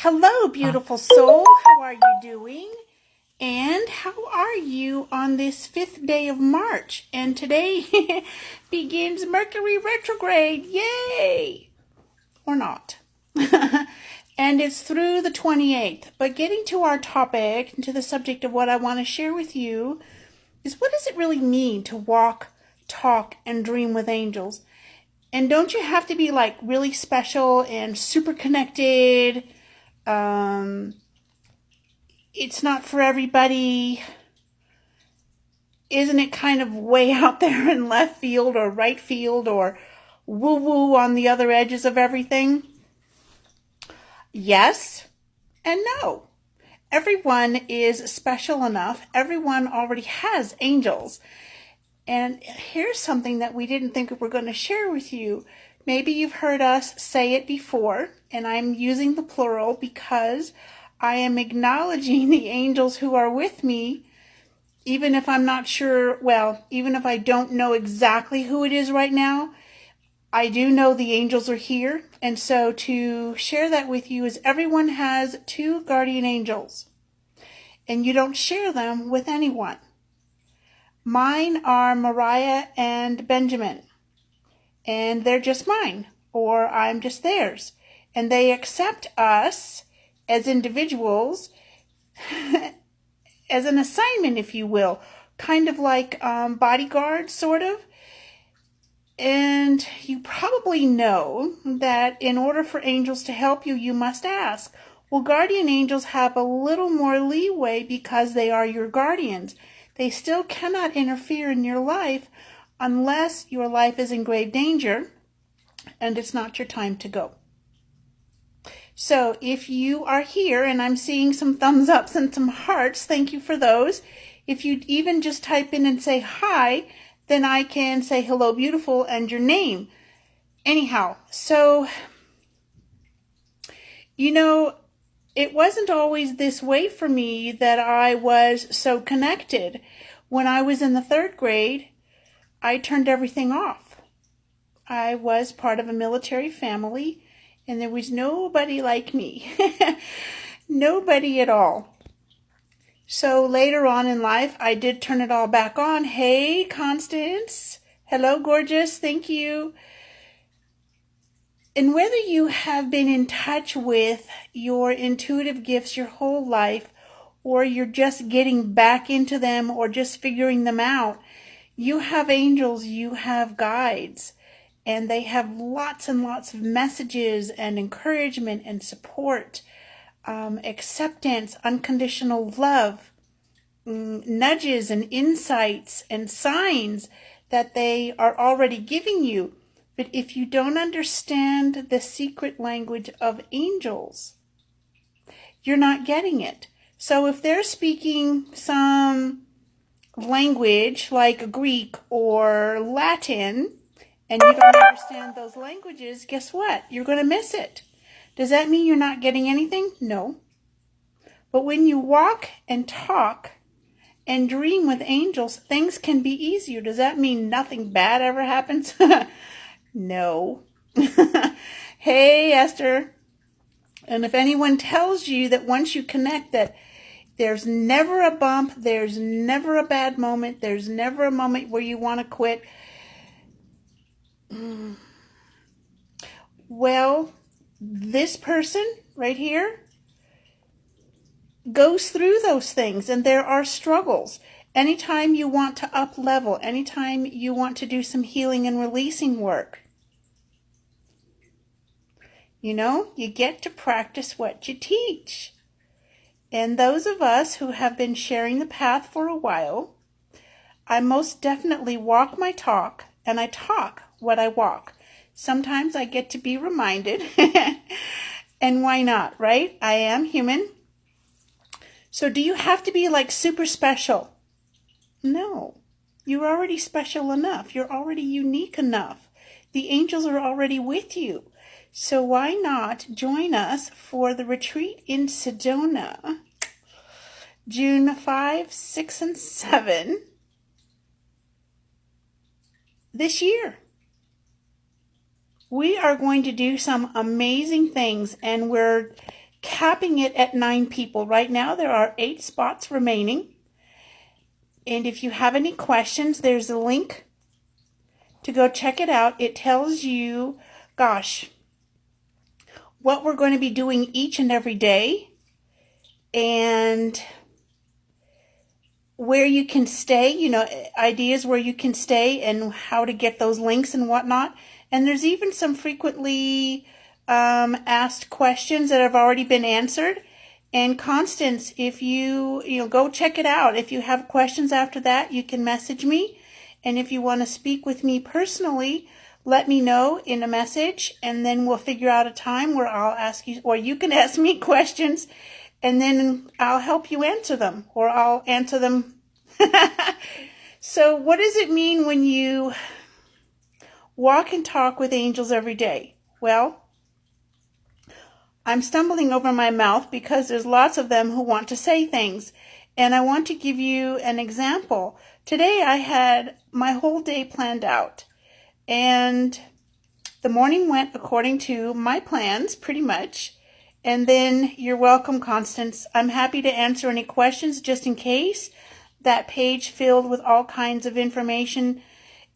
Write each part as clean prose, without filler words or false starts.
Hello, beautiful soul. How are you doing? And how are you on this 5th day of March? And today begins Mercury Retrograde. Yay! Or not. And it's through the 28th. But getting to our topic, and to the subject of what I want to share with you, is what does it really mean to walk, talk, and dream with angels? And don't you have to be like really special and super connected? It's not for everybody. Isn't it kind of way out there in left field or right field or woo-woo on the other edges of everything? Yes and no. Everyone is special enough. Everyone already has angels. And here's something that we didn't think we were going to share with you. Maybe you've heard us say it before, and I'm using the plural because I am acknowledging the angels who are with me, even if I'm not sure, well, even if I don't know exactly who it is right now. I do know the angels are here, and so to share that with you is everyone has 2 guardian angels, and you don't share them with anyone. Mine are Mariah and Benjamin, and they're just mine, or I'm just theirs, and they accept us as individuals as an assignment, if you will, kind of like bodyguards, sort of. And you probably know that in order for angels to help you, you must ask. Well, guardian angels have a little more leeway because they are your guardians. They still cannot interfere in your life unless your life is in grave danger and it's not your time to go. So if you are here, and I'm seeing some thumbs ups and some hearts, thank you for those. If you even just type in and say hi, then I can say hello, beautiful, and your name. Anyhow, so, you know, it wasn't always this way for me that I was so connected. When I was in the 3rd grade, I turned everything off. I was part of a military family, and there was nobody like me. Nobody at all. So later on in life, I did turn it all back on. Hey, Constance. Hello, gorgeous. Thank you. And whether you have been in touch with your intuitive gifts your whole life, or you're just getting back into them or just figuring them out, you have angels, you have guides, and they have lots and lots of messages and encouragement and support, acceptance, unconditional love, nudges and insights and signs that they are already giving you. But if you don't understand the secret language of angels, you're not getting it. So if they're speaking some language like Greek or Latin, and you don't understand those languages, guess what? You're going to miss it. Does that mean you're not getting anything? No. But when you walk and talk and dream with angels, things can be easier. Does that mean nothing bad ever happens? No. Hey, Esther. And if anyone tells you that once you connect that there's never a bump, there's never a bad moment, there's never a moment where you want to quit, well, this person right here goes through those things, and there are struggles. Anytime you want to up level, anytime you want to do some healing and releasing work, you know, you get to practice what you teach. And those of us who have been sharing the path for a while, I most definitely walk my talk, and I talk what I walk. Sometimes I get to be reminded, and why not, right? I am human. So do you have to be like super special? No, you're already special enough. You're already unique enough. The angels are already with you. So why not join us for the retreat in Sedona, June 5, 6, and 7 this year. We are going to do some amazing things, and we're capping it at 9 people. Right now there are 8 spots remaining. And if you have any questions, there's a link to go check it out. It tells you, gosh, what we're going to be doing each and every day, and where you can stay, you know, ideas where you can stay and how to get those links and whatnot. And there's even some frequently asked questions that have already been answered. And Constance, if you go check it out. If you have questions after that, you can message me. And if you want to speak with me personally, let me know in a message, and then we'll figure out a time where I'll ask you, or you can ask me questions, and then I'll help you answer them, or I'll answer them. So what does it mean when you walk and talk with angels every day? Well, I'm stumbling over my mouth because there's lots of them who want to say things. And I want to give you an example. Today I had my whole day planned out. And the morning went according to my plans, pretty much. And then, you're welcome, Constance. I'm happy to answer any questions just in case. That page filled with all kinds of information,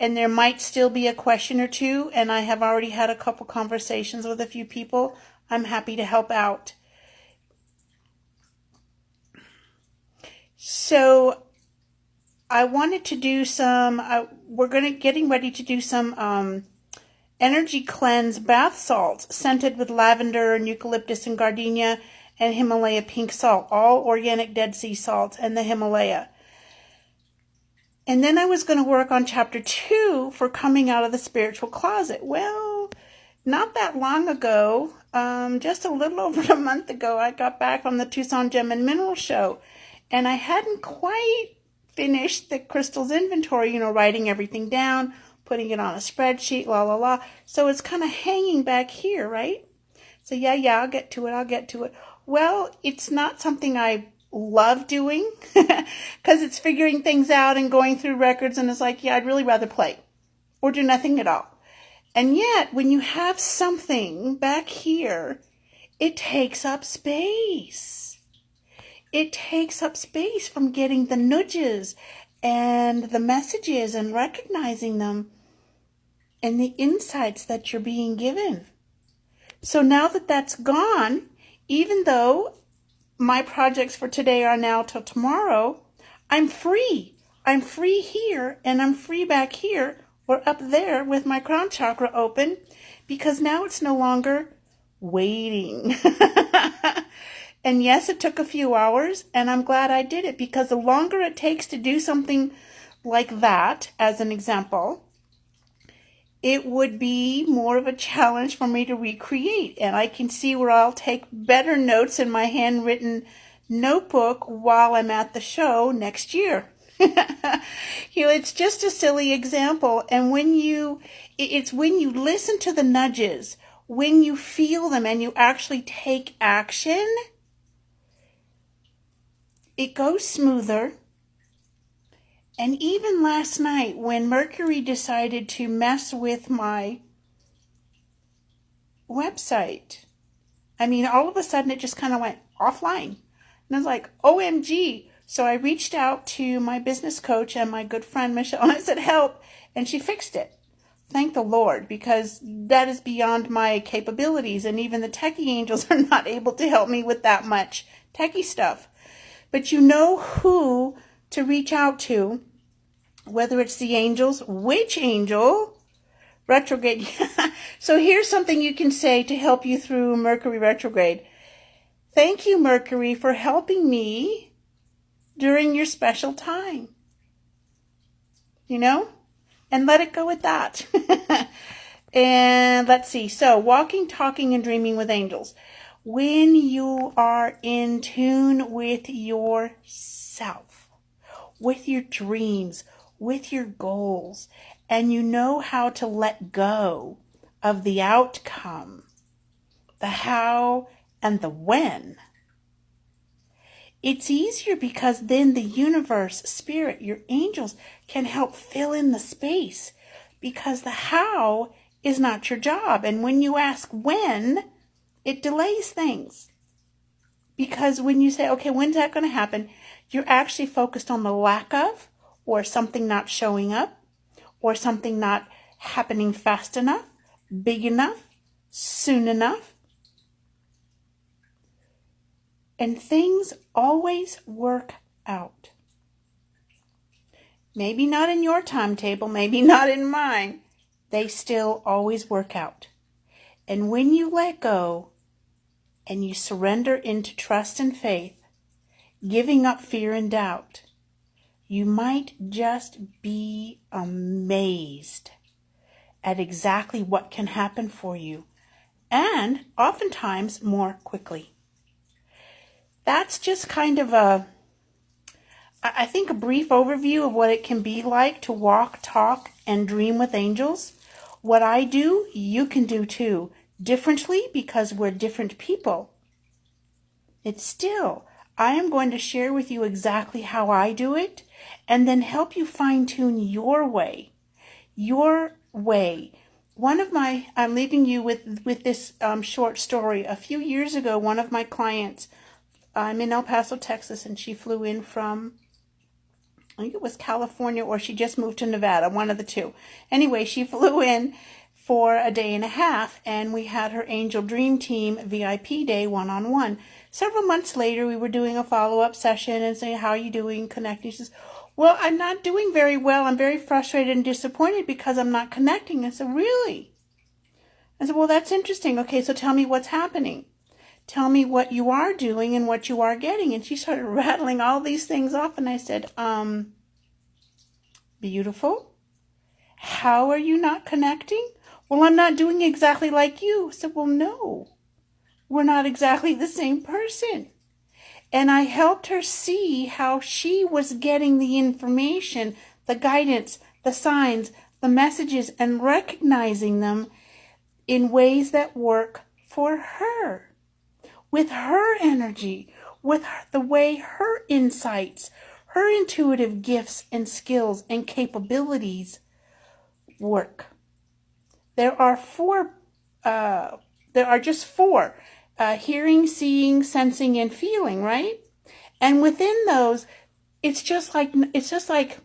and there might still be a question or two, and I have already had a couple conversations with a few people. I'm happy to help out. So I wanted to do some, getting ready to do some energy cleanse bath salts scented with lavender and eucalyptus and gardenia and Himalaya pink salt, all organic Dead Sea salts and the Himalaya. And then I was going to work on chapter 2 for coming out of the spiritual closet. Well, not that long ago, just a little over a month ago, I got back from the Tucson Gem and Mineral Show, and I hadn't quite finished the crystals inventory, writing everything down, putting it on a spreadsheet, la la la. So it's kind of hanging back here, right? So yeah, I'll get to it. Well, it's not something I love doing because it's figuring things out and going through records, and it's like, yeah, I'd really rather play or do nothing at all. And yet, when you have something back here, it takes up space. It takes up space from getting the nudges and the messages and recognizing them and the insights that you're being given. So now that that's gone, even though my projects for today are now till tomorrow, I'm free. I'm free here, and I'm free back here or up there with my crown chakra open, because now it's no longer waiting. And yes, it took a few hours, and I'm glad I did it, because the longer it takes to do something like that, as an example, it would be more of a challenge for me to recreate. And I can see where I'll take better notes in my handwritten notebook while I'm at the show next year. It's just a silly example. And it's when you listen to the nudges, when you feel them and you actually take action, it goes smoother. And even last night, when Mercury decided to mess with my website, all of a sudden it just kind of went offline. And I was like, OMG. So I reached out to my business coach and my good friend Michelle, and I said, help. And she fixed it. Thank the Lord, because that is beyond my capabilities. And even the techie angels are not able to help me with that much techie stuff. But you know who to reach out to, whether it's the angels, which angel, retrograde. So here's something you can say to help you through Mercury retrograde. Thank you, Mercury, for helping me during your special time. And let it go with that. And let's see. So walking, talking, and dreaming with angels. When you are in tune with yourself, with your dreams, with your goals, and you know how to let go of the outcome, the how and the when, it's easier, because then the universe, spirit, your angels can help fill in the space, because the how is not your job. And when you ask when, it delays things. Because when you say, okay, when's that going to happen? You're actually focused on the lack of, or something not showing up, or something not happening fast enough, big enough, soon enough. And things always work out. Maybe not in your timetable, maybe not in mine. They still always work out. And when you let go and you surrender into trust and faith, giving up fear and doubt, you might just be amazed at exactly what can happen for you, and oftentimes more quickly. That's just kind of I think a brief overview of what it can be like to walk, talk, and dream with angels. What I do, you can do too. Differently, because we're different people. It's still, I am going to share with you exactly how I do it, and then help you fine-tune your way. Your way. I'm leaving you with this short story. A few years ago, one of my clients, I'm in El Paso, Texas, and she flew in from, I think it was California, or she just moved to Nevada, one of the two. Anyway, she flew in for a day and a half, and we had her Angel Dream Team VIP day one-on-one. Several months later, we were doing a follow-up session and saying, how are you doing, connecting? She says, well, I'm not doing very well. I'm very frustrated and disappointed because I'm not connecting. I said, really? I said, well, that's interesting. Okay, so tell me what's happening. Tell me what you are doing and what you are getting. And she started rattling all these things off. And I said, beautiful. How are you not connecting? Well, I'm not doing exactly like you. I said, well, no, we're not exactly the same person. And I helped her see how she was getting the information, the guidance, the signs, the messages, and recognizing them in ways that work for her, with her energy, with the way her insights, her intuitive gifts and skills and capabilities work. There are just four. Hearing, seeing, sensing, and feeling, right? And within those, it's just like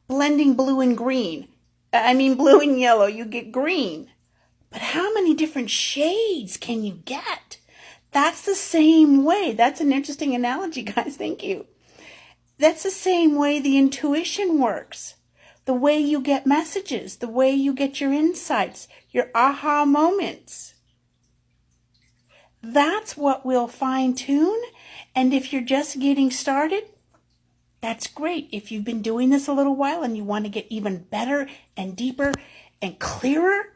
blending blue and green. Blue and yellow, you get green. But how many different shades can you get? That's the same way. That's an interesting analogy, guys. Thank you. That's the same way the intuition works. The way you get messages, the way you get your insights, your aha moments. That's what we'll fine-tune. And if you're just getting started, that's great. If you've been doing this a little while and you want to get even better and deeper and clearer,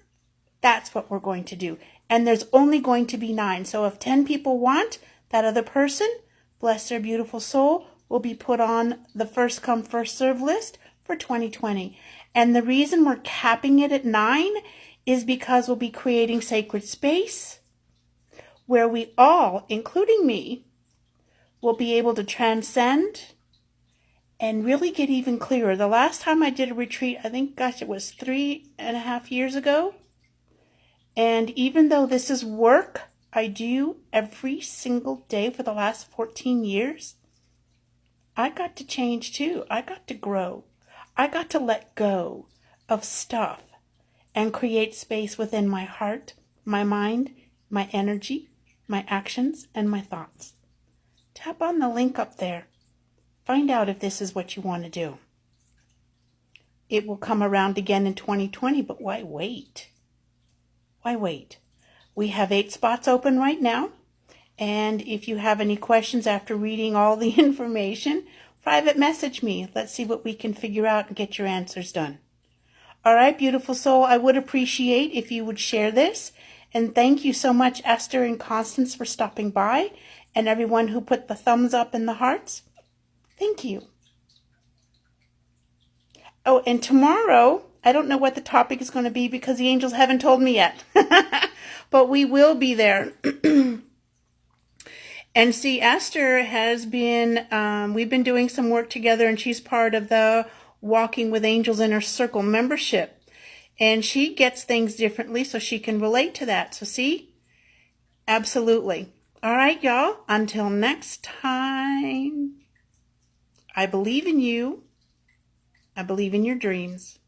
that's what we're going to do. And there's only going to be 9. So if 10 people want, that other person, bless their beautiful soul, will be put on the first come, first serve list for 2020. And the reason we're capping it at 9 is because we'll be creating sacred space where we all, including me, will be able to transcend and really get even clearer. The last time I did a retreat, I think, it was 3.5 years ago. And even though this is work I do every single day for the last 14 years, I got to change too. I got to grow. I got to let go of stuff and create space within my heart, my mind, my energy, my actions, and my thoughts. Tap on the link up there. Find out if this is what you want to do. It will come around again in 2020, but why wait? Why wait? We have 8 spots open right now. And if you have any questions after reading all the information, private message me. Let's see what we can figure out and get your answers done. All right, beautiful soul, I would appreciate if you would share this. And thank you so much, Esther and Constance, for stopping by, and everyone who put the thumbs up and the hearts. Thank you. Oh, and tomorrow, I don't know what the topic is going to be because the angels haven't told me yet. But we will be there. And see, Esther has been, we've been doing some work together, and she's part of the Walking with Angels Inner Circle membership. And she gets things differently so she can relate to that. So see? Absolutely. All right, y'all. Until next time, I believe in you. I believe in your dreams.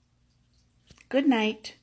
Good night.